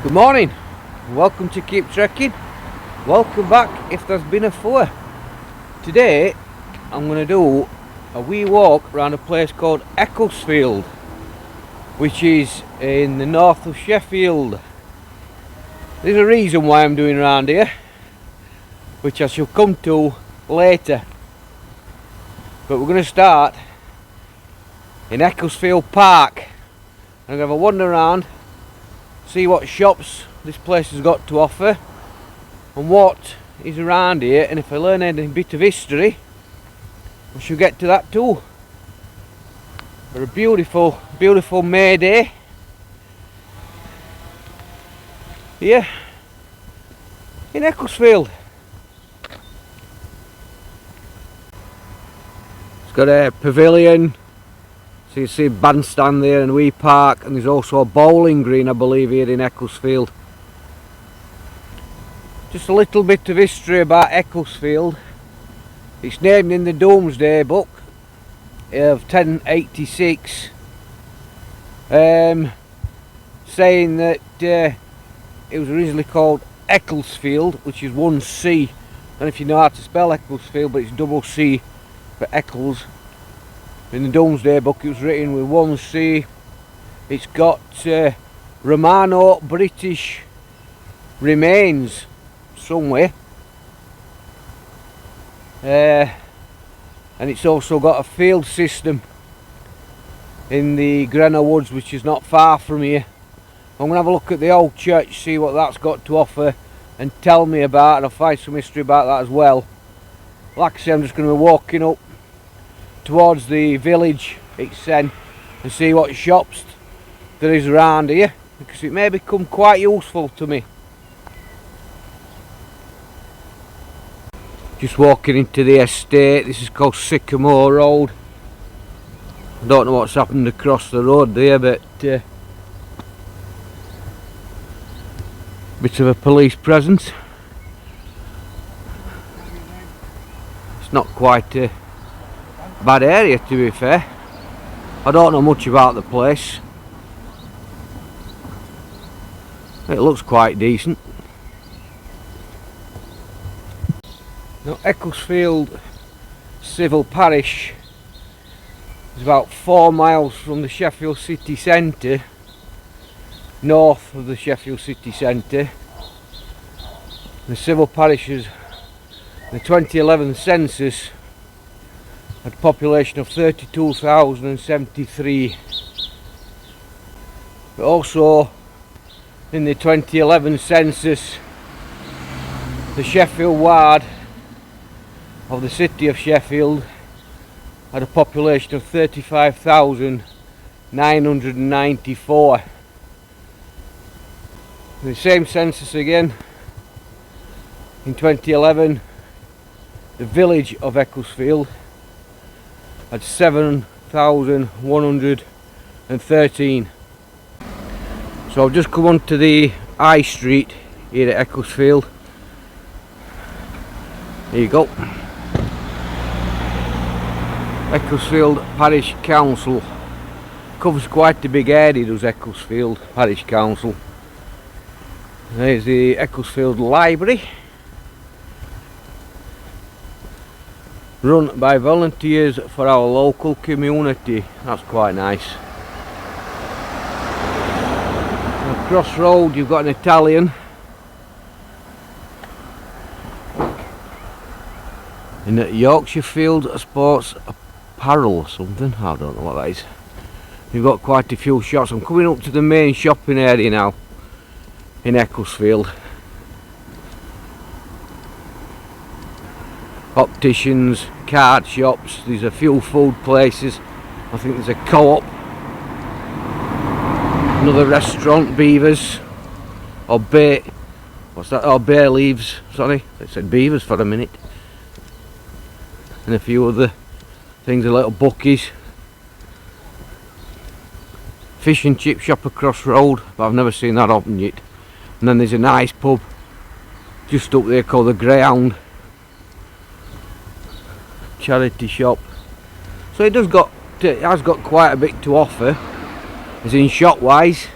Good morning, welcome to Keep Trekking. Welcome back if there's been a four. Today I'm going to do a wee walk around a place called Ecclesfield, which is in the north of Sheffield. There's a reason why I'm doing around here, which I shall come to later. But we're going to start in Ecclesfield Park. I'm going to have a wander around, see what shops this place has got to offer and what is around here, and if I learn any bit of history we shall get to that too. For a beautiful May day here in Ecclesfield. It's got a pavilion, so you see a bandstand there and a wee park, and there's also a bowling green I believe here in Ecclesfield. Just a little bit of history about Ecclesfield. It's named in the Domesday Book of 1086, saying that it was originally called Ecclesfield, which is one C. I don't know if you know how to spell Ecclesfield, but it's double C for Eccles. In the Domesday Book it was written with one C. It's got Romano-British remains somewhere, and it's also got a field system in the Grenna Woods, which is not far from here. I'm going to have a look at the old church, see what that's got to offer and tell me about, and I'll find some history about that as well. Like I say, I'm just going to be walking up towards the village itself and see what shops there is around here, because it may become quite useful to me. Just walking into the estate. This is called Sycamore Road. I don't know what's happened across the road there, but bit of a police presence. It's not quite a bad area, to be fair. I don't know much about the place. It looks quite decent. Now, Ecclesfield civil parish is about 4 miles from the Sheffield city centre, north of the Sheffield city centre. The civil parishes, the 2011 census had a population of 32,073, but also in the 2011 census the Sheffield ward of the city of Sheffield had a population of 35,994. The same census again in 2011, the village of Ecclesfield had 7,113. So I've just come onto the High Street here at Ecclesfield. There you go. Ecclesfield Parish Council covers quite a big area, does Ecclesfield Parish Council. There's the Ecclesfield Library, run by volunteers for our local community. That's quite nice. Across road you've got an Italian, in the Yorkshire Field Sports Apparel or something, I don't know what that is. You've got quite a few shops. I'm coming up to the main shopping area now in Ecclesfield. Opticians, card shops, there's a few food places. I think there's a co-op, another restaurant, Beavers, or Bay, what's that, oh, Bay Leaves, sorry, I said Beavers for a minute. And a few other things, a little bookies. Fish and chip shop across road, but I've never seen that open yet. And then there's a nice pub just up there called the Greyhound. Charity shop. So it has got quite a bit to offer, as in shop wise.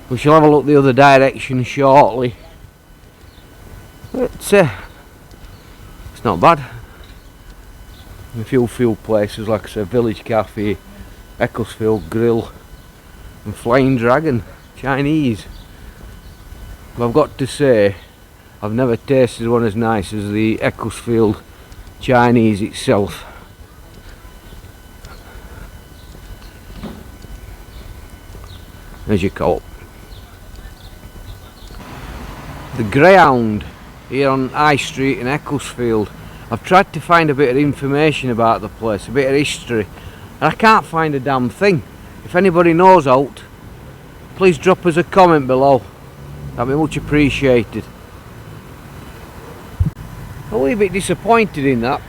We shall have a look the other direction shortly. But it's not bad. A few places, like I said, Village Cafe, Ecclesfield Grill and Flying Dragon Chinese. But I've got to say, I've never tasted one as nice as the Ecclesfield Chinese itself. As you call it. The Greyhound here on High Street in Ecclesfield. I've tried to find a bit of information about the place, a bit of history, and I can't find a damn thing. If anybody knows out, please drop us a comment below. That'd be much appreciated. I'm a wee bit disappointed in that.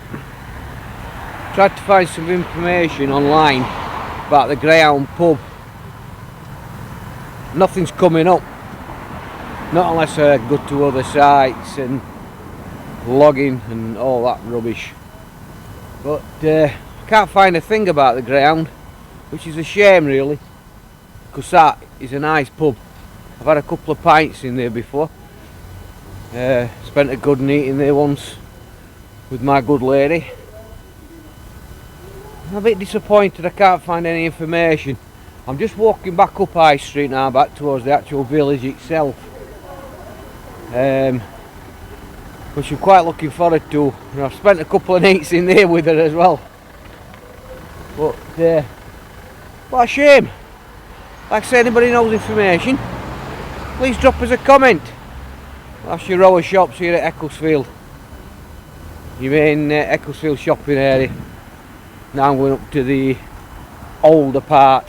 Tried to find some information online about the Greyhound pub. Nothing's coming up. Not unless I go to other sites and logging and all that rubbish. But I can't find a thing about the Greyhound, which is a shame really, because that is a nice pub. I've had a couple of pints in there before. Spent a good night in there once with my good lady. I'm a bit disappointed I can't find any information. I'm just walking back up High Street now, back towards the actual village itself. Which I'm quite looking forward to. And I've spent a couple of nights in there with her as well. But what a shame. Like I say, anybody knows information, please drop us a comment. That's your row of shops here at Ecclesfield. Your main Ecclesfield shopping area. Now I'm going up to the older part.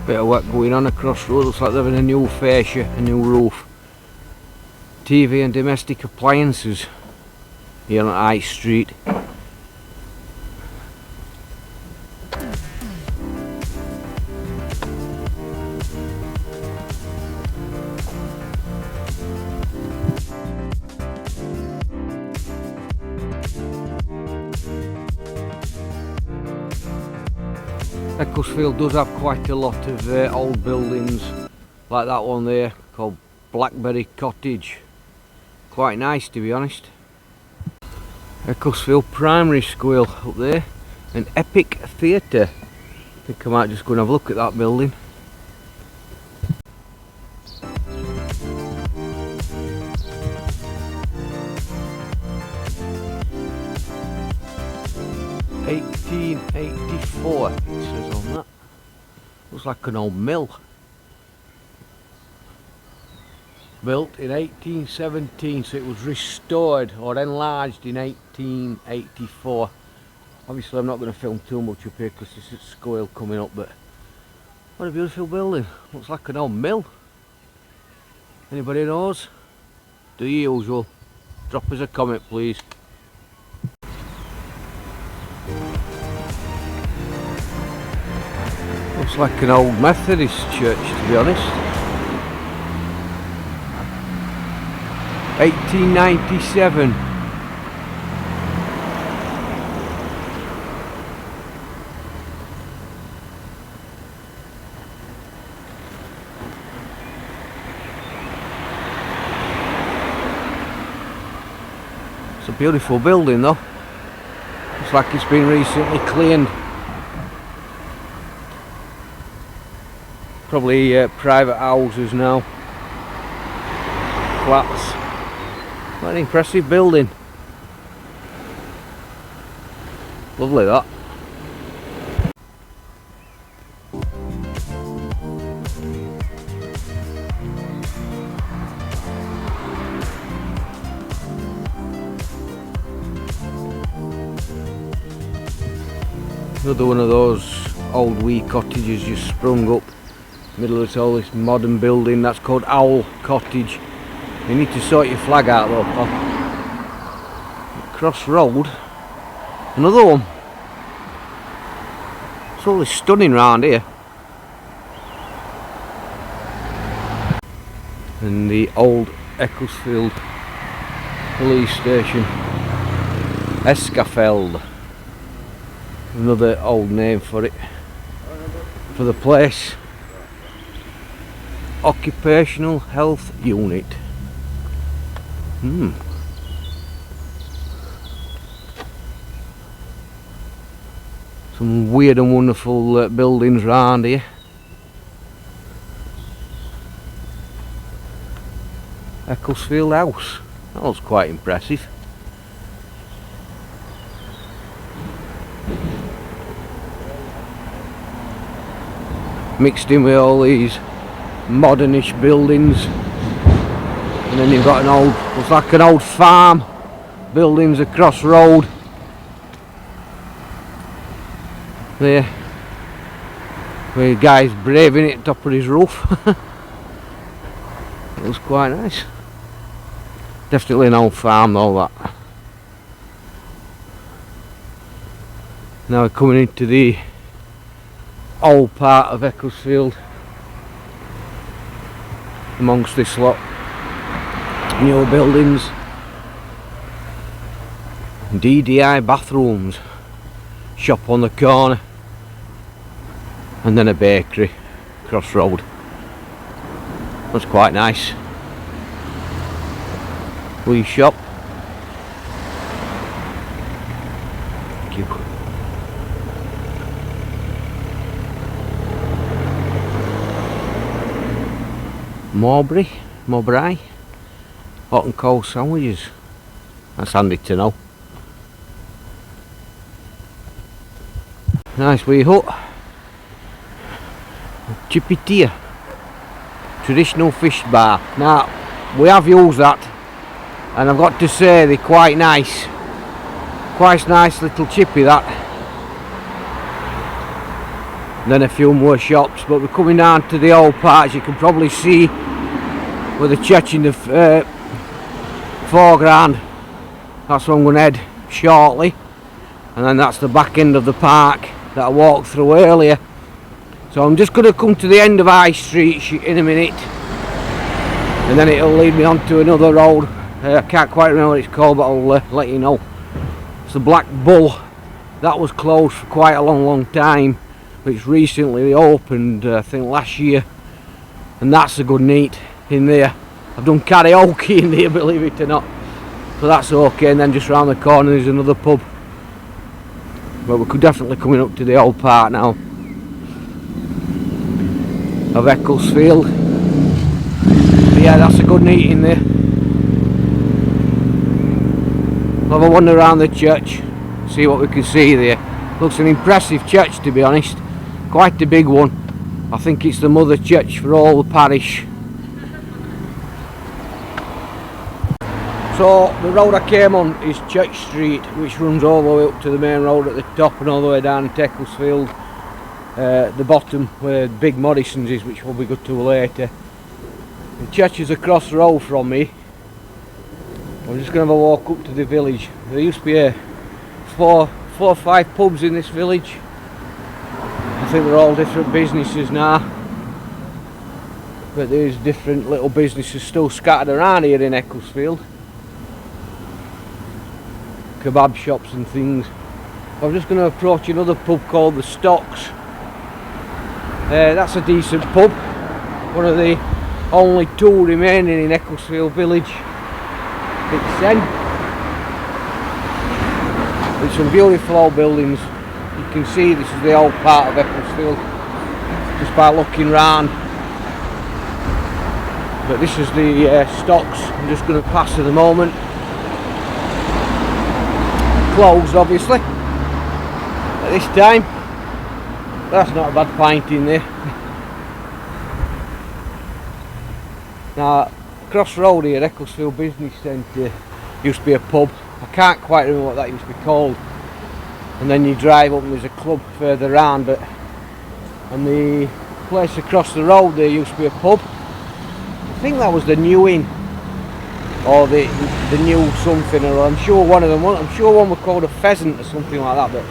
Bit of work going on across the road. Looks like they're having a new fascia, a new roof. TV and domestic appliances here on High Street. Ecclesfield does have quite a lot of old buildings, like that one there called Blackberry Cottage. Quite nice, to be honest. Ecclesfield Primary School up there, an Epic Theatre. I think I might just go and have a look at that building. (1884) it says on that. Looks like an old mill. Built in 1817, so it was restored or enlarged in 1884. Obviously I'm not going to film too much up here because this is school coming up, but what a beautiful building. Looks like an old mill. Anybody knows? Do the usual. Drop us a comment please. Looks like an old Methodist church, to be honest. 1897. It's a beautiful building though. Looks like it's been recently cleaned. Probably private houses now. Flats. What an impressive building. Lovely that. Another one of those old wee cottages just sprung up. Middle of all this modern building. That's called Owl Cottage. You need to sort your flag out though, pal. Cross Road. Another one. It's all stunning round here. and the old Ecclesfield police station. Ecclesfield, another old name for it, for the place. Occupational Health Unit. Some weird and wonderful buildings round here. Ecclesfield House. That was quite impressive. Mixed in with all these modernish buildings, and then you've got an old, looks like an old farm buildings across road there, where the guy's braving it top of his roof. It was quite nice. Definitely an old farm though, that. Now we're coming into the old part of Ecclesfield, amongst this lot new buildings. DDI bathrooms, shop on the corner, and then a bakery across road. That's quite nice. Wee shop. Thank you. Mowbray, hot and cold sandwiches. That's handy to know. Nice wee hut. Chippy Tier, traditional fish bar. Now we have used that, and I've got to say they're quite nice. Quite nice little chippy that. And then a few more shops, but we're coming down to the old part, as you can probably see, with the church in the foreground. That's where I'm going to head shortly, and then that's the back end of the park that I walked through earlier. So I'm just going to come to the end of High Street in a minute, and then it'll lead me on to another road. I can't quite remember what it's called, but I'll let you know. It's the Black Bull. That was closed for quite a long time, but it's recently opened, I think last year, and that's a good neat in there. I've done karaoke in there, believe it or not, so that's okay. And then just round the corner there's another pub, but we're definitely coming up to the old part now of Ecclesfield. But yeah, that's a good neat in there. We'll have a wander around the church, see what we can see there. Looks an impressive church, to be honest. Quite a big one. I think it's the mother church for all the parish. So the road I came on is Church Street, which runs all the way up to the main road at the top and all the way down to Ecclesfield. The bottom where Big Morrison's is, which we'll be good to later. The church is across the road from me. I'm just going to have a walk up to the village. There used to be four or five pubs in this village. I think they're all different businesses now, but there's different little businesses still scattered around here in Ecclesfield. Kebab shops and things. I'm just going to approach another pub called the Stocks. That's a decent pub, one of the only two remaining in Ecclesfield village. It's with some beautiful old buildings. You can see this is the old part of Ecclesfield just by looking round. But this is the Stocks. I'm just going to pass at the moment. Closed obviously at this time. That's not a bad pint in there. Now across the road here, Ecclesfield Business Centre, used to be a pub. I can't quite remember what that used to be called. And then you drive up and there's a club further round, but on the place across the road there used to be a pub. I think that was the New Inn, or the New something, or I'm sure one of them. I'm sure one was called a Pheasant or something like that. But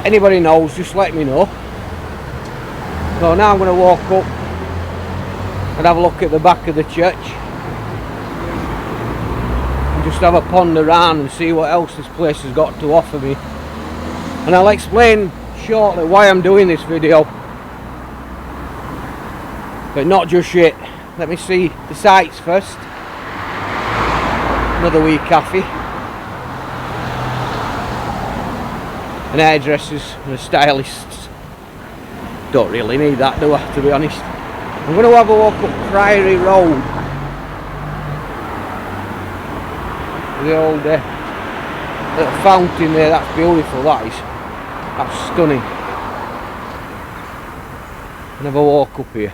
anybody knows, just let me know. So now I'm going to walk up and have a look at the back of the church and just have a ponder around and see what else this place has got to offer me. And I'll explain shortly why I'm doing this video, but not just yet. Let me see the sights first. Another wee cafe, and hairdressers and stylists. Don't really need that, do I, to be honest. I'm going to have a walk up Priory Road. The old little fountain there, that's beautiful, that is. That's stunning. And have a walk up here.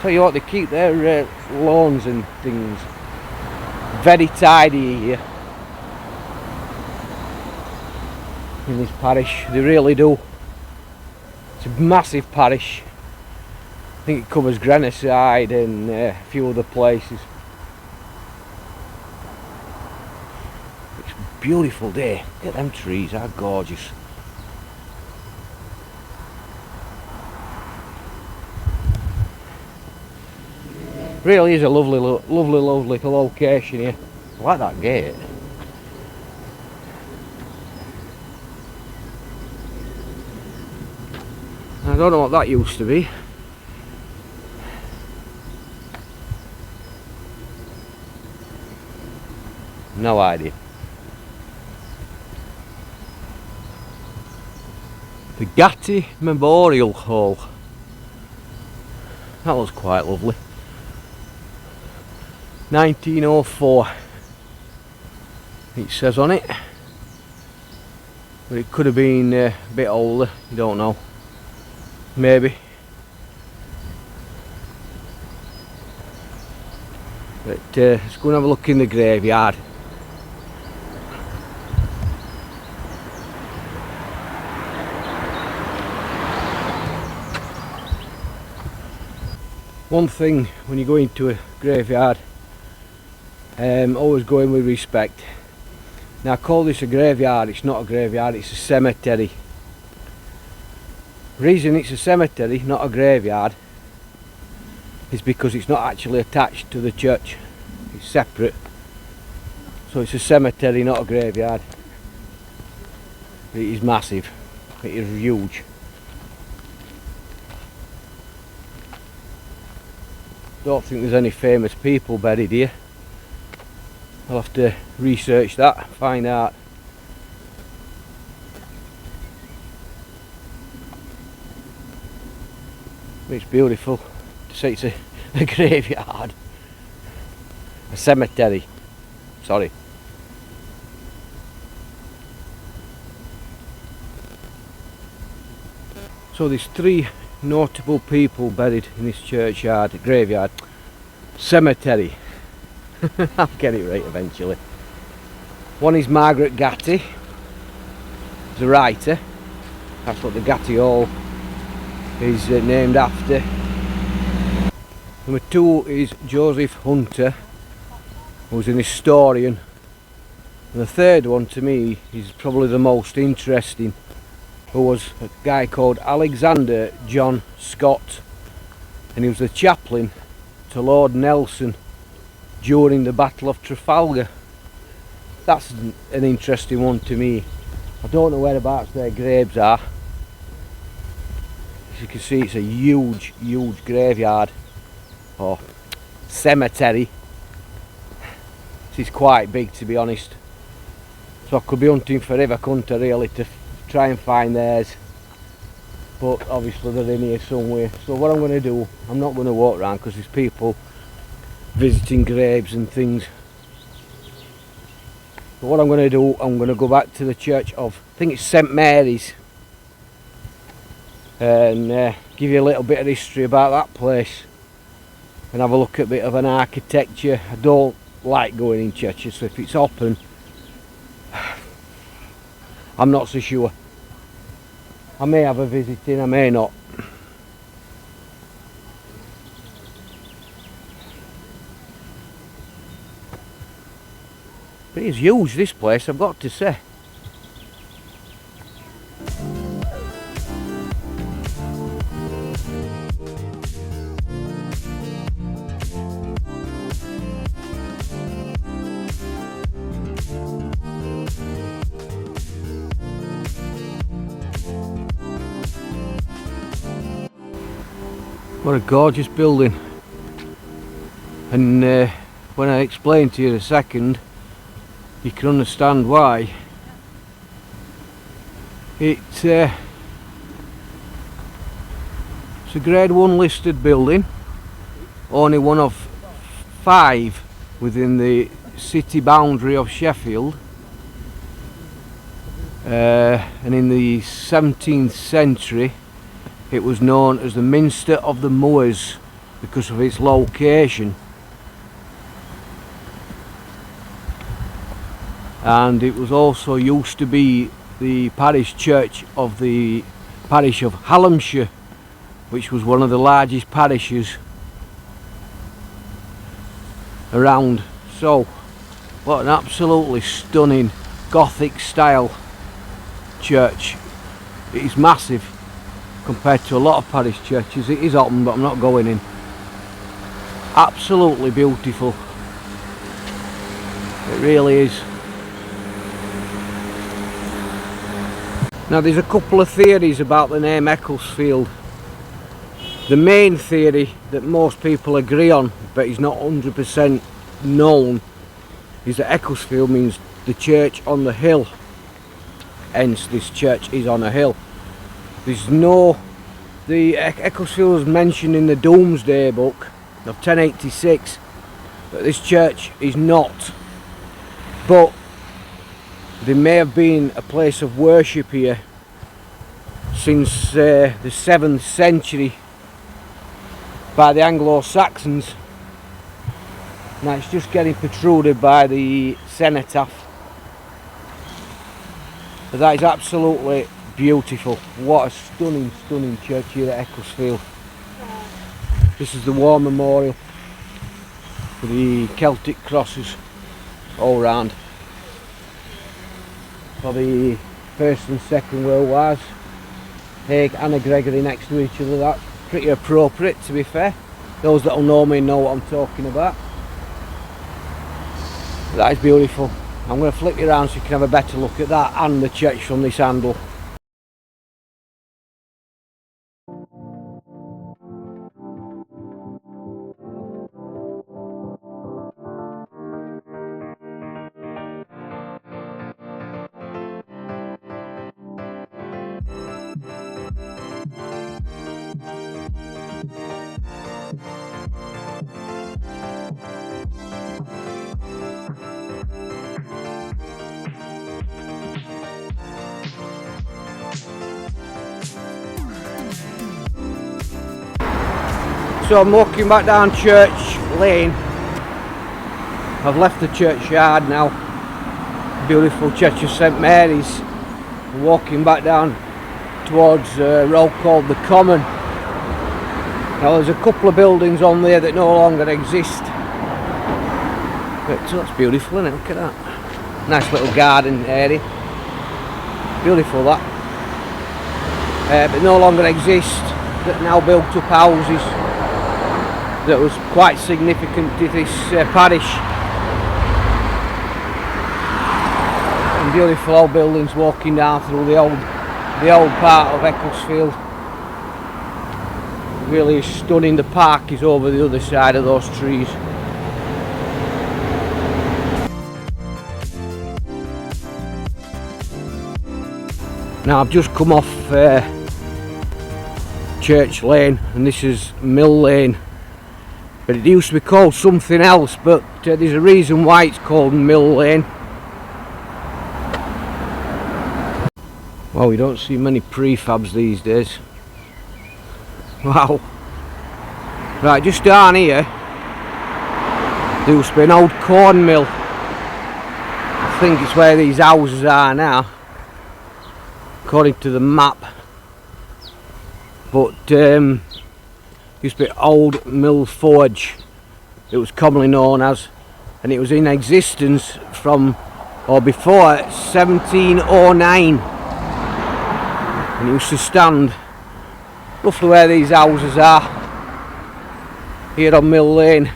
Tell you what, they keep their lawns and things very tidy here in this parish. They really do. It's a massive parish. I think it covers Grenoside and a few other places. It's a beautiful day. Look at them trees, they're gorgeous. Really is a lovely location here. I like that gate. I don't know what that used to be. No idea. The Gatty Memorial Hall. That was quite lovely. 1904 it says on it, but it could have been a bit older, you don't know, maybe. But let's go and have a look in the graveyard. One thing when you go into a graveyard, always go in with respect. Now I call this a graveyard, it's not a graveyard, it's a cemetery. The reason it's a cemetery, not a graveyard, is because it's not actually attached to the church, it's separate. So it's a cemetery, not a graveyard. It is massive, it is huge. Don't think there's any famous people buried here. I'll have to research that, find out. It's beautiful to say it's a graveyard. A cemetery, sorry. So there's 3 notable people buried in this churchyard, graveyard, cemetery. I'll get it right eventually. One is Margaret Gatty, the writer. That's what the Gatty Hall is named after. Number 2 is Joseph Hunter, who's an historian. And the third one to me is probably the most interesting, who was a guy called Alexander John Scott, and he was the chaplain to Lord Nelson during the Battle of Trafalgar. That's an interesting one to me. I don't know whereabouts their graves are. As you can see, it's a huge graveyard or cemetery. This is quite big, to be honest. So I could be hunting forever, couldn't I, really, to try and find theirs. But obviously they're in here somewhere. So what I'm going to do, I'm not going to walk around because there's people visiting graves and things. But what I'm going to do, I'm going to go back to the church of, I think it's St Mary's, and give you a little bit of history about that place and have a look at a bit of an architecture. I don't like going in churches, so if it's open, I'm not so sure. I may have a visit in, I may not. But it's huge, this place, I've got to say. What a gorgeous building. And when I explain to you in a second, you can understand why. It's a grade 1 listed building, only one of 5 within the city boundary of Sheffield, and in the 17th century it was known as the Minster of the Moors because of its location, and it was also used to be the parish church of the parish of Hallamshire, which was one of the largest parishes around. So what an absolutely stunning Gothic style church. It is massive compared to a lot of parish churches. It is open, but I'm not going in. Absolutely beautiful. It really is. Now there's a couple of theories about the name Ecclesfield. The main theory that most people agree on, but is not 100% known, is that Ecclesfield means the church on the hill. Hence this church is on a hill. The Ecclesfield is mentioned in the Domesday Book of 1086, but this church is not. But there may have been a place of worship here since the 7th century by the Anglo-Saxons. Now it's just getting protruded by the cenotaph. But that is absolutely beautiful. What a stunning, stunning church here at Ecclesfield. This is the war memorial for the Celtic crosses all round for the First and Second World Wars. Hague and Gregory next to each other. That's pretty appropriate, to be fair. Those that will know me know what I'm talking about. That is beautiful. I'm going to flip you around so you can have a better look at that and the church from this angle. So I'm walking back down Church Lane. I've left the churchyard now. Beautiful Church of St Mary's. I'm walking back down towards a road called the Common. Now there's a couple of buildings on there that no longer exist. But that's beautiful, isn't it? Look at that. Nice little garden area. Beautiful that. But no longer exist. That now built up houses. That was quite significant to this parish. And beautiful old buildings walking down through the old part of Ecclesfield. Really stunning. The park is over the other side of those trees. Now I've just come off Church Lane, and this is Mill Lane. But it used to be called something else, but there's a reason why it's called Mill Lane. Well, we don't see many prefabs these days. Wow. Right, just down here, there used to be an old corn mill. I think it's where these houses are now, according to the map. But used to be Old Mill Forge, it was commonly known as, and it was in existence from or before 1709, and it used to stand roughly where these houses are here on Mill Lane,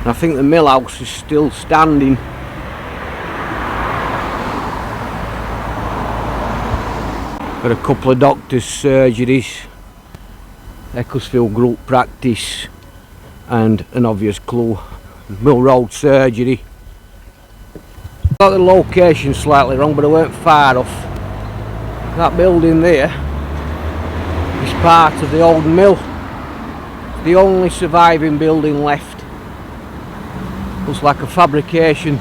and I think the mill house is still standing. Got a couple of doctors' surgeries Ecclesfield group practice and an obvious clue, Mill Road surgery. Got the location slightly wrong, but I weren't far off. That building there is part of the old mill. It's the only surviving building left. Looks like a fabrication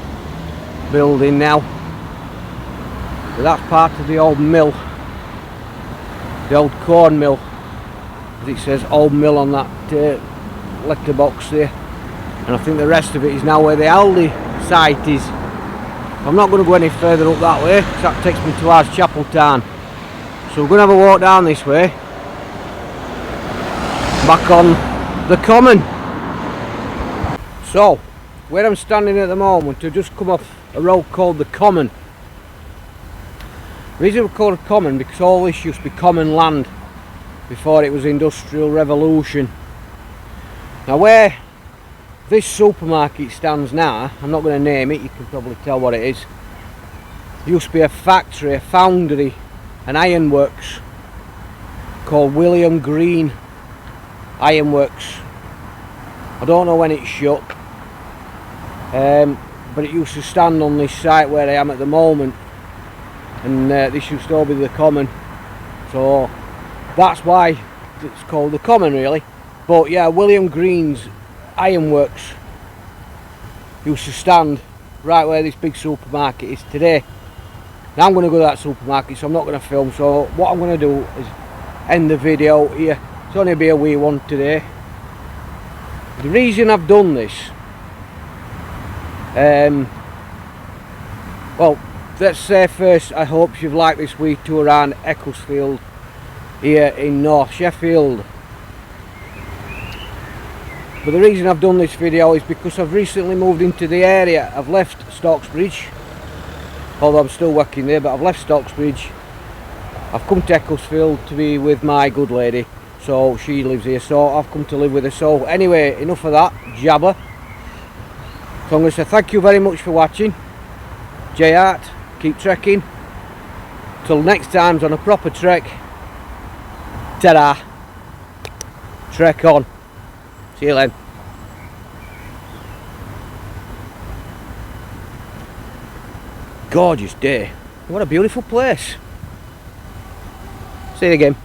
building now, but that's part of the old mill, the old corn mill, as it says old mill on that letterbox there. And I think the rest of it is now where the Aldi site is. I'm not going to go any further up that way because that takes me towards Chapeltown, so we're going to have a walk down this way back on the common. So where I'm standing at the moment, I've just come off a road called the Common. The reason it's called a common because all this used to be common land before it was Industrial Revolution. Now where this supermarket stands now, I'm not going to name it, you can probably tell what it is. It used to be a factory, a foundry, an ironworks called William Green Ironworks. I don't know when it's shut, but it used to stand on this site where I am at the moment, and this used to all be the Common, so that's why it's called the Common really. But yeah, William Green's Ironworks used to stand right where this big supermarket is today. Now I'm going to go to that supermarket, so I'm not going to film, so what I'm going to do is end the video here. It's only be a wee one today. The reason I've done this, well, let's say first, I hope you've liked this wee tour around Ecclesfield here in North Sheffield. But the reason I've done this video is because I've recently moved into the area. I've left Stocksbridge, although I'm still working there, but I've left Stocksbridge. I've come to Ecclesfield to be with my good lady, so she lives here, so I've come to live with her. So anyway, enough of that jabber. So I'm going to say thank you very much for watching. J-Art, keep trekking. Till next time's on a proper trek. Ta-da. Trek on. See you then. Gorgeous day. What a beautiful place. See you again.